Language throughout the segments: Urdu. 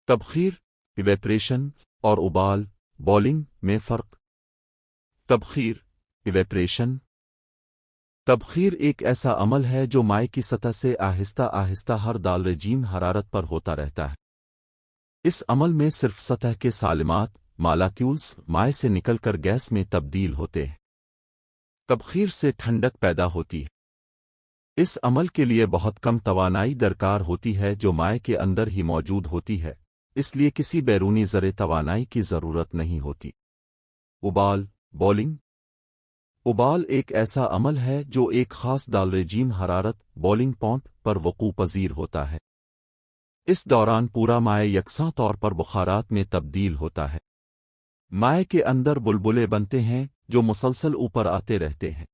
تبخیر، ایویپریشن اور ابال بوائلنگ میں فرق۔ تبخیر، ایویپریشن۔ تبخیر ایک ایسا عمل ہے جو مائع کی سطح سے آہستہ آہستہ ہر درجہ حرارت پر ہوتا رہتا ہے۔ اس عمل میں صرف سطح کے سالمات مالیکیولز مائع سے نکل کر گیس میں تبدیل ہوتے ہیں۔ تبخیر سے ٹھنڈک پیدا ہوتی ہے۔ اس عمل کے لیے بہت کم توانائی درکار ہوتی ہے جو مائع کے اندر ہی موجود ہوتی ہے، اس لیے کسی بیرونی ذرے توانائی کی ضرورت نہیں ہوتی۔ ابال بوائلنگ۔ ابال ایک ایسا عمل ہے جو ایک خاص درجہ حرارت بوائلنگ پوائنٹ پر وقوع پذیر ہوتا ہے۔ اس دوران پورا مائع یکساں طور پر بخارات میں تبدیل ہوتا ہے۔ مائع کے اندر بلبلے بنتے ہیں جو مسلسل اوپر آتے رہتے ہیں۔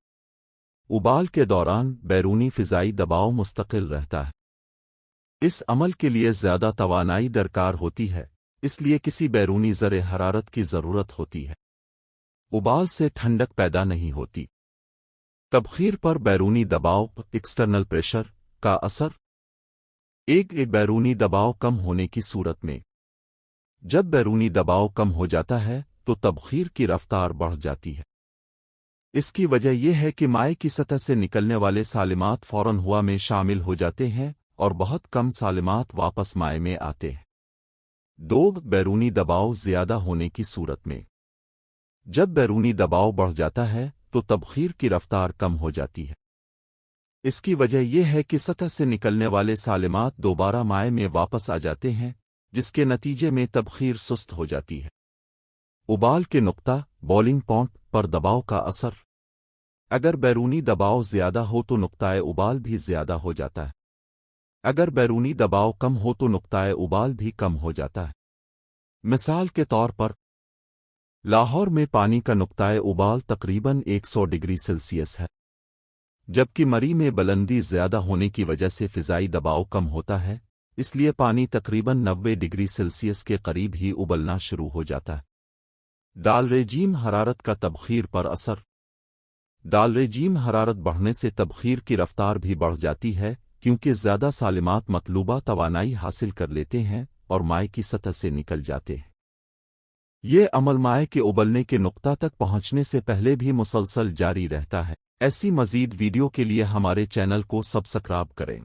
ابال کے دوران بیرونی فضائی دباؤ مستقل رہتا ہے۔ اس عمل کے لیے زیادہ توانائی درکار ہوتی ہے، اس لیے کسی بیرونی ذرے حرارت کی ضرورت ہوتی ہے۔ ابال سے ٹھنڈک پیدا نہیں ہوتی۔ تبخیر پر بیرونی دباؤ ایکسٹرنل پریشر کا اثر۔ ایک بیرونی دباؤ کم ہونے کی صورت میں، جب بیرونی دباؤ کم ہو جاتا ہے تو تبخیر کی رفتار بڑھ جاتی ہے۔ اس کی وجہ یہ ہے کہ مائع کی سطح سے نکلنے والے سالمات فوراً ہوا میں شامل ہو جاتے ہیں اور بہت کم سالمات واپس مائع میں آتے ہیں۔ دو بیرونی دباؤ زیادہ ہونے کی صورت میں، جب بیرونی دباؤ بڑھ جاتا ہے تو تبخیر کی رفتار کم ہو جاتی ہے۔ اس کی وجہ یہ ہے کہ سطح سے نکلنے والے سالمات دوبارہ مائع میں واپس آ جاتے ہیں، جس کے نتیجے میں تبخیر سست ہو جاتی ہے۔ ابال کے نقطہ بوائلنگ پوائنٹ پر دباؤ کا اثر۔ اگر بیرونی دباؤ زیادہ ہو تو نقطۂ ابال بھی زیادہ ہو جاتا ہے۔ اگر بیرونی دباؤ کم ہو تو نقطۂ ابال بھی کم ہو جاتا ہے۔ مثال کے طور پر، لاہور میں پانی کا نقطۂ ابال تقریباً 100 ڈگری سیلسیس ہے، جبکہ مری میں بلندی زیادہ ہونے کی وجہ سے فضائی دباؤ کم ہوتا ہے، اس لیے پانی تقریباً 90 ڈگری سیلسیس کے قریب ہی ابلنا شروع ہو جاتا ہے۔ درجہ حرارت کا تبخیر پر اثر۔ درجہ حرارت بڑھنے سے تبخیر کی رفتار بھی بڑھ جاتی ہے، کیونکہ زیادہ سالمات مطلوبہ توانائی حاصل کر لیتے ہیں اور مائع کی سطح سے نکل جاتے ہیں۔ یہ عمل مائع کے ابلنے کے نقطہ تک پہنچنے سے پہلے بھی مسلسل جاری رہتا ہے۔ ایسی مزید ویڈیو کے لیے ہمارے چینل کو سبسکرائب کریں۔